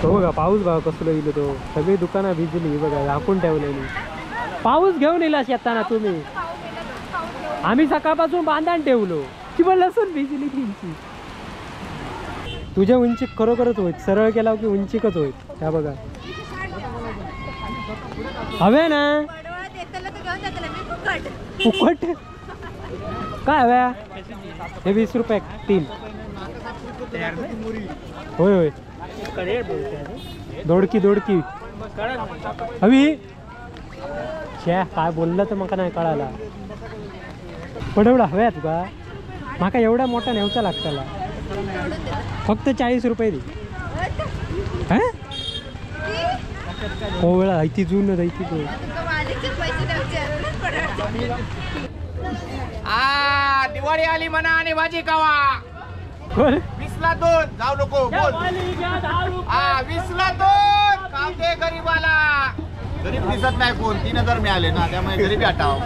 तो बघा पाऊस बघा कसलं येईल तो सगळी दुकानं भिजली बघा झाकून ठेवलेली पाऊस घेऊन येला शेताना तुम्ही आम्ही सकाळपासून बांधान ठेवलो की मग लसूण भिजली तीनची तुझ्या उंची खरोखरच होईल सरळ केला की उंचीकच होईल त्या बघा हवे ना फुकट काय हव्या हे 20 रुपये 3 होय होय दोडकी दोडकी हवी छे काय बोललं तर मका नाही कळाला पडवडा हव्या तुका माका एवढा मोठा नेवचा लागताला फक्त 40 रुपये दे हा हो वेळा ऐती जून ऐती तू दिवाळी आली म्हणा आणि भाजी खावा 20 ला 2 जाऊ नको बोल 20 ला 2 काम दे गरीबाला गरीब दिसत नाही कोण 3000 मिळाले ना त्यामुळे गरीबी हटाव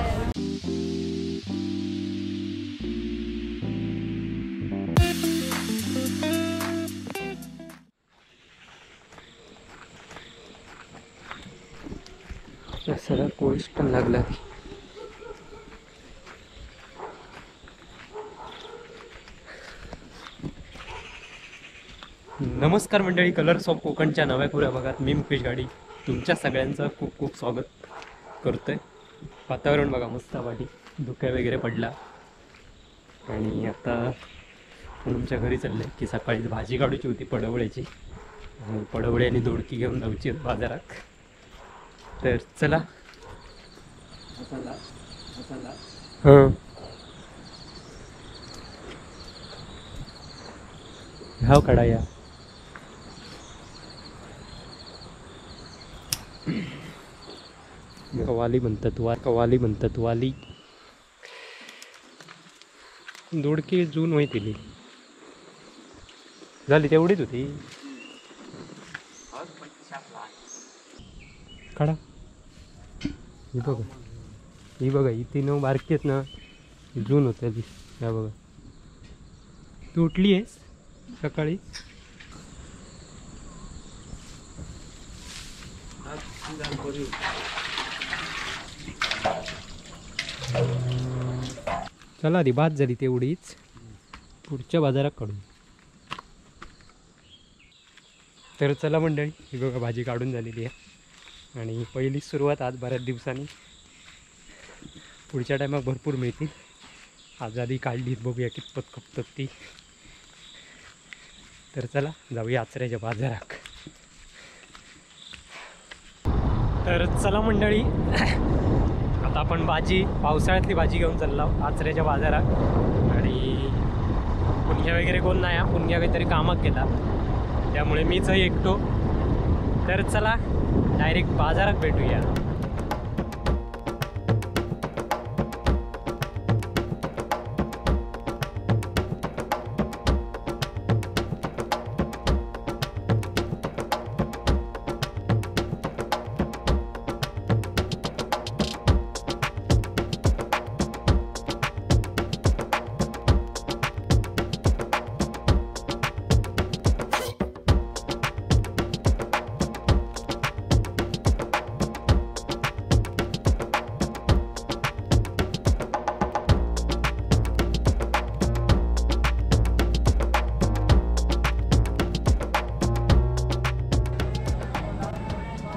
सगळा कोळीस पण लागला नमस्कार मंडळी कलर्स ऑफ कोकणच्या नव्या कोऱ्या भागात मी मुकेश गाडी तुमच्या सगळ्यांचं खूप खूप स्वागत करतोय वातावरण बघा मस्त वाटी धुक्या वगैरे पडला आणि आता तुमच्या घरी चालले की सकाळी भाजी काढूची होती पडवळ्याची पडवळे आणि दोडकी घेऊन जाऊची बाजारात तर चला हां ह्याव काढा या वाली म्हणतात वाली म्हणतात वाली दोडकी जून माहिती झाली तेवढीच होती काढा ही बघा ही 3 बारकी आहेत ना जून होत्या ती ह्या बघा तू उठली आहेस सकाळी चला आधी बाद झाली तेवढीच पुढच्या बाजारात काढू तर चला मंडळी ही बघा भाजी काढून झालेली आहे आणि पहिली सुरुवात आज बऱ्याच दिवसांनी पुढच्या टायमात भरपूर मिळतील आज आधी काढलीत बघूया कितपत खपतात ती तर चला जाऊया आचऱ्याच्या बाजारात तर चला मंडळी आता आपण भाजी पावसाळ्यातली भाजी घेऊन चाललो आचऱ्याच्या बाजारात आणि पुण्या वगैरे कोण नाही पुण्या काहीतरी कामात गेला त्यामुळे मीच एकटो तर चला डायरेक्ट बाजारात भेटूया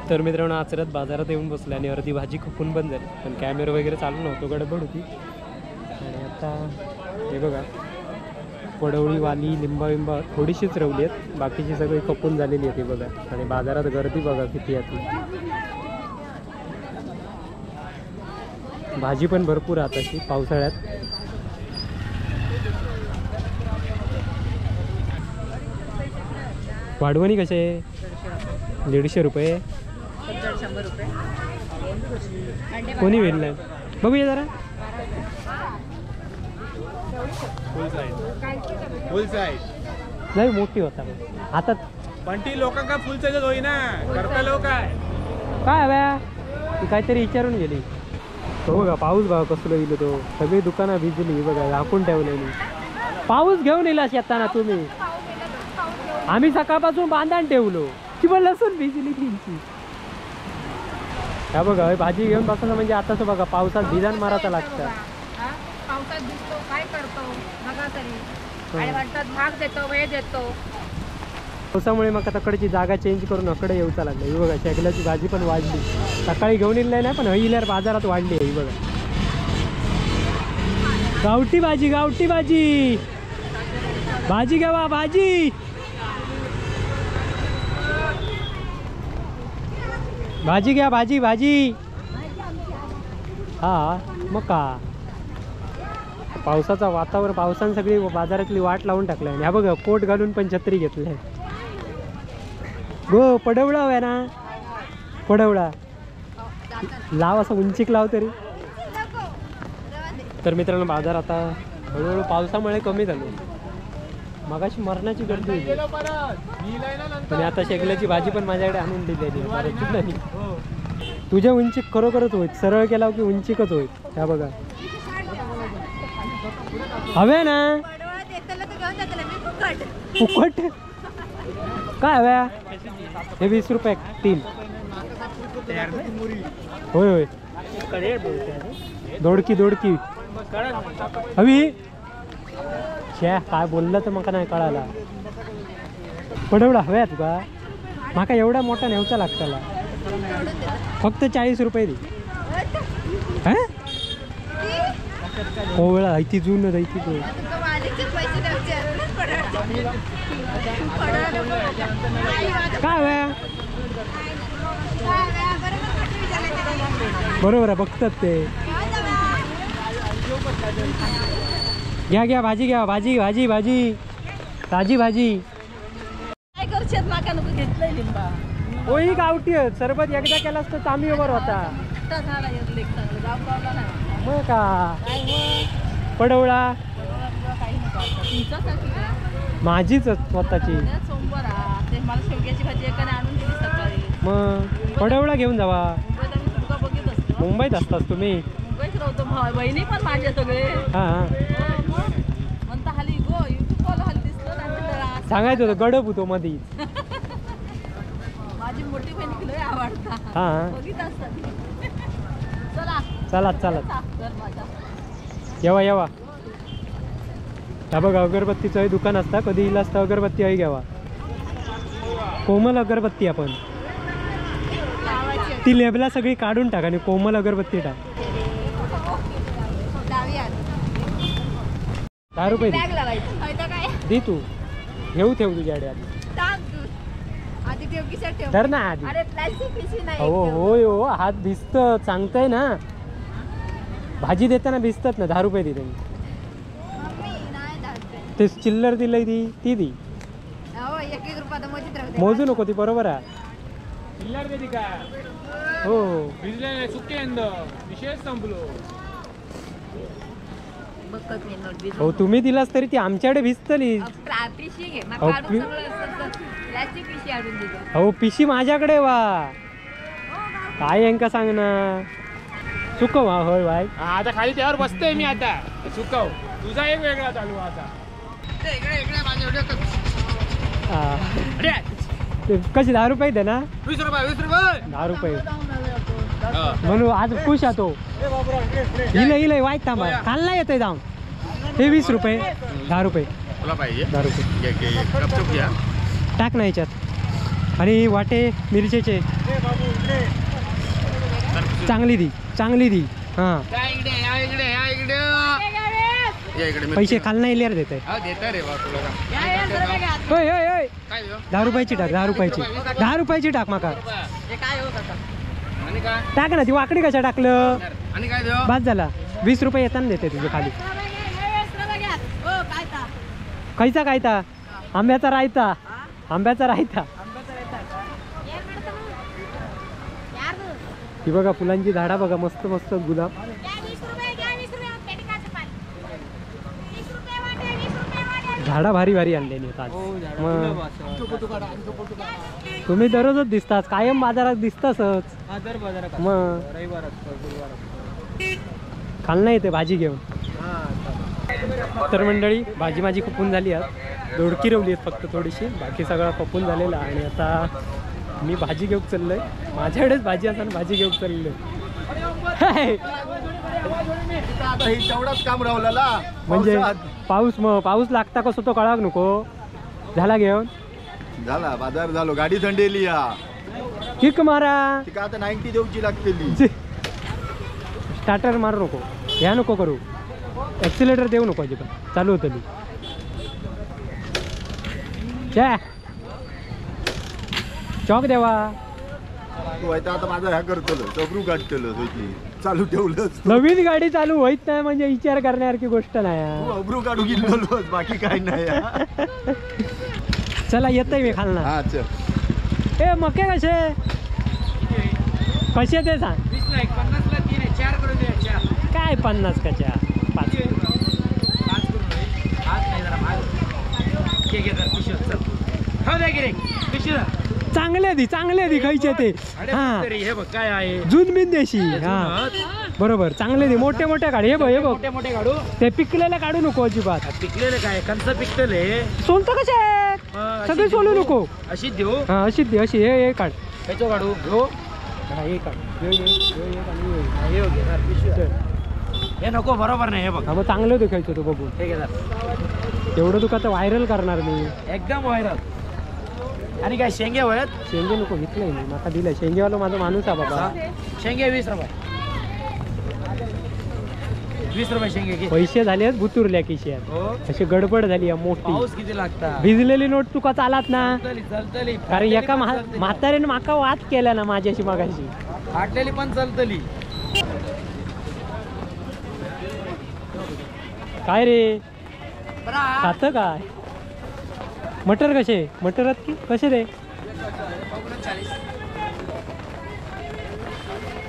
तर मित्रांनो आचऱ्यात बाजारात येऊन बसले आणि अर्धी भाजी खपून बंद झाली पण कॅमेरा वगैरे चालू नव्हतो गडबड होती आणि आता हे बघा पडवळी वाली लिंबा विंबा थोडीशीच रवली आहेत बाकीची सगळी खपून झालेली आहे ती बघा आणि बाजारात गर्दी बघा किती आहे भाजी पण भरपूर आहे अशी पावसाळ्यात वाढवणी कसे आहे 150 रुपये कोणी वेळ नाही बघूया जरा फुल साईज नाही मोठी होता हातात पण ती लोकांका फुल साईजच होईना करता लोक काय हव्या ती काहीतरी विचारून गेली तो बघा पाऊस बघा कसलं येईल तो सगळी दुकानं भिजली बघा झाकून ठेवलेली पाऊस घेऊन येला शेताना तुम्ही आम्ही सकाळपासून बांधान ठेवलो ती पण लसूण भिजली तीनची. हा बघा भाजी घेऊन बसणं म्हणजे आताच बघा पावसात भिजाण मारायचा लागतं. पावसात दिसतो काय करतो बघा तरी आणि वाटतात भाग देतो वेळ देतो. पावसामुळे मग तकडची जागा चेंज करून अकडे येऊचा लागलं. ही बघा शेगल्याची भाजी पण वाढली. सकाळी घेऊन येईल नाही पण हईल्यावर बाजारात वाढली आहे. ही बघा गावठी भाजी गावठी भाजी. भाजी घ्यावा भाजी. भाजी घ्या भाजी भाजी. हा मग का पावसाचा वातावरण पावसानं सगळी बाजारातली वाट लावून टाकलाय. ह्या बघा कोट घालून पण छत्री घेतलंय. गो पडवळा आहे ना पडवळा लाव असं उंचीक लाव तरी. तर मित्रांनो बाजार आता हळूहळू पावसामुळे कमी झालो. मगाशी मरणाची गर्दी होती पण आता शेगल्याची भाजी पण माझ्याकडे आणून दिली. तुझ्या उंची खरोखरच होईल. सरळ केला की उंचीकच होईल. त्या बघा हवे ना फुकट काय हव्या. हे 20 रुपये 3. होय होय दोडकी दोडकी हवी. शे काय बोललं तर मका नाही कळाला. पडवडा हव्या तुका माका एवढा मोठा नेवचा लागताला. फक्त 40 रुपये दे. हा कोवळा ऐती जून ऐती तू काय हव्या. बरोबर आहे बघतात ते. घ्या घ्या भाजी घ्या भाजी भाजी भाजी ताजी भाजी. काय करशात माका नको घेतलंय लिंबा. होई गावठी सरबत एकदा केलास तर चांगली बरोबर होता. मग का पडवळा माझीच स्वतःची. मला शेवग्याची भाजी एकाने आणून दिली सकाळी. मग पडवळा घेऊन जावा. बघित असतो मुंबईत असतात तुम्ही. मुंबईत राहतो बहिणी पण माझे सगळे. हा म्हणता हल्ली गो युट्यूब हल्ली दिसतो. सांगायचं होतं गडप होतो मधी. माझी मोठी बहीण लय आवडता. हा बघित असतात. चला चला चला घर माझा. येवा येवा. हा बघा अगरबत्तीचं दुकान असता. कधी इला असतं अगरबत्ती आई घ्यावा. कोमल अगरबत्ती आपण ती लेबला सगळी काढून टाक आणि कोमल अगरबत्ती टाक. 10 रुपये दे तू. घेऊ ठेव तुझ्याकडे आधी. धर ना आधी. हो होय हो हात भिजत सांगताय ना. भाजी देताना भिजतात ना. 10 रुपये दे त्यांनी. ते चिल्लर दिलंय ती दी. मोजू नको ती बरोबर आहे. हो हो तुम्ही दिलास तरी ती आमच्याकडे भिजतली. हो पिशी माझ्याकडे वा. काय यांका सांग ना. चुकव हा होय भाई. आता खाली त्यावर बसतोय मी. आता चुकव तुझा एक वेगळा चालू आता. कशी 10 रुपये दे ना. 20 रुपये 20 रुपये 10 रुपये म्हणून आज खुश आहे तो. इलय वाईट थांबा खाल्ला येतोय जाऊन. ते 20 रुपये 10 रुपये. तुला पाहिजे 10 रुपये घ्या. टाक ना याच्यात. आणि वाटे मिरचीचे चांगली दी. हा पैसे खाल नाही लिहार देत आहे. 10 रुपयाची टाक. 10 रुपयाची 10 रुपयाची टाक माका. टाक ना ती वाकडी कशा टाकलं. बाद झाला. 20 रुपये येताना देते तुझे खाली. खायचा कायता आंब्याचा रायता. आंब्याचा रायता. ती बघा फुलांची झाडा बघा मस्त मस्त गुलाब. झाडा भारी भारी आणलेली आहेत. मग तुम्ही दररोजच दिसतात. कायम बाजारात दिसतातच. मग खालना येते भाजी घेऊन. तर मंडळी भाजी माझी खपून झाली आहे. दोडकी रवली आहेत फक्त थोडीशी. बाकी सगळं खपून झालेला. आणि आता मी भाजी घेऊन चाललोय, माझ्याकडेच भाजी असताना भाजी घेऊन चाललोय. आता हे तेवढाच काम राहिलेला म्हणजे पावसात. पाऊस लागता कसं तो कळाक नको. झाला घेऊन झाला बाजार झालो, गाडी थंडेली या किक मारा, ती का आता 90 देऊची लागतेली. स्टार्टर मारू नको, ह्या नको करू, ॲक्सिलेटर देऊ नको अजिबात, चालू होतं चॉक देवा. तू आता माझा ह्या करतलो, चबरू काढतलो चालू ठेवलंच. नवीन गाडी चालू होईत नाही म्हणजे विचार करण्यासारखी गोष्ट नाही. तू अब्रू काढू गेलो, बाकी काय नाही. चला येतय मी खालना. हा चल. ए मके कसे कसे ते सांग. 50 ला 3 आहे, 4 करून दे. 4 काय 50 कच्या 5 चांगले दी खायचे ते. हा हे बघ काय आहे, जून बिन देशी. हा बरोबर, चांगले दे. मोठे मोठे काढ. हे बघ हे बघ, मोठे मोठे काढू. ते पिकलेले काढू नको अजिबात. पिकलेले काय, कंच पिकलेले सोलतो कसे सगळे सोलू नको. अशी देऊ. हा अशी दे, अशी हे काढ. त्याचो काढू घेऊ. हा हे काढ. हे घे जरा पिशवी. हे नको, बरोबर नाही. हे बघ हा मग चांगलं देखायचं तो बघून. हे घे जरा. तेवढं दुखा तर व्हायरल करणार मी. एकदम व्हायरल. आणि काय शेंगे वळत. शेंगे नको, घेतलंय मी, माका दिलंय. शेंगेवाला माझा माणूस आहे बाबा. शेंगे 20 रुपये. 20 रुपये शेंगे घे. पैसे झाले आहेत भुतुरल्या खिशात. हो. अशी गडबड झाली आहे मोठी. पाऊस किती लागता. भिजलेली नोट तुका चालत ना. चलतली. कारण एका म्हाताऱ्याने माका वाद केला ना माझ्याशी मागाशी. फाटलेली पण चलतली. काय रे खात काय. मटर कसे, मटर आहेत की कसे रे.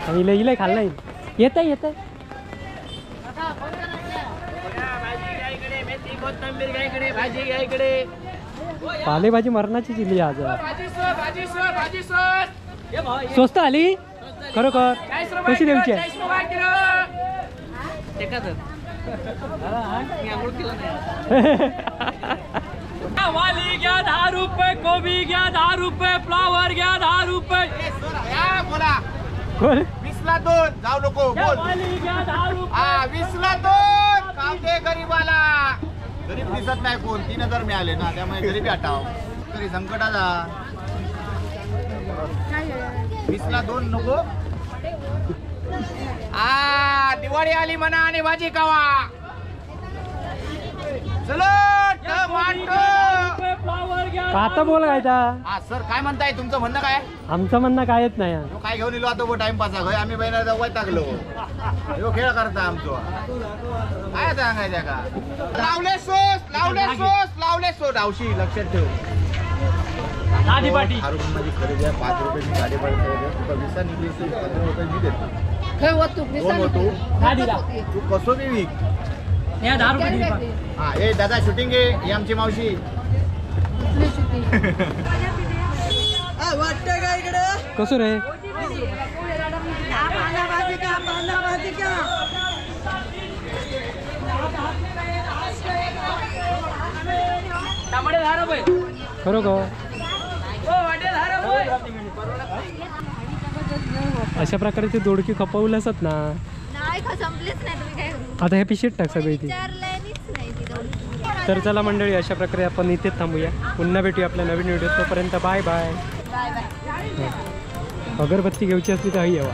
आणि इला खाल्ला नाही. येत आहे येत आहे. पालेभाजी मरणाची चिली आज. स्वस्त आली खरोखर. कशी द्यायची आहे. वाली घ्या 10 रुपये, कोबी घ्या 10 रुपये, फ्लावर घ्या 10 रुपये. बोला बोल. 20 ला 2 जाऊ नको बोल. वाली घ्या 10 रुपये. हा 20 ला 2 काम दे गरीबाला. गरीब दिसत नाही कोण. 3000 मिळाले ना, त्यामुळे गरीबी हटाव. तरी संकटाचा 20 ला 2 नको. दिवाळी आली म्हणा आणि भाजी खावा. चलो टमाटो. आता बोल काय हा सर काय म्हणताय, तुमचं म्हणणं काय. आमचं म्हणणं कायच नाही. ह्यो काय घेऊन इलो आता टाइमपास आहे. आम्ही बहिणा वय टाकलो. ह्यो खेळ करता आमचो. काय सांगायचं का. लावले सोस लावले सोस आवशी लक्षात ठेव. आधी पाटी. 10 रुपये माझी खरेदी आहे. 5 रुपये मी गाडी भाडं ठेवले. तुका 20 निघली 15 रुपये मी देतो. कोण होतो तू कसो बी विक. या 10 रुपये दे. हा ए दादा शूटिंग आहे. ही आमची मावशी. कसं रे. खरोखर अशा प्रकारची दोडकी खपवल्यासत ना. संपलीच नाही. तुम्ही काय आता हे पिशीट टाक सगळी ती. विचारलंयच नाही ती दोन. तर चला मंडळी, अशा प्रकारे आपण इथेच थांबूया. पुन्हा भेटूया आपल्या नवीन व्हिडिओ. तोपर्यंत बाय बाय. Bye bye. अगरबत्ती घ्यायची असली तर हवी यावा.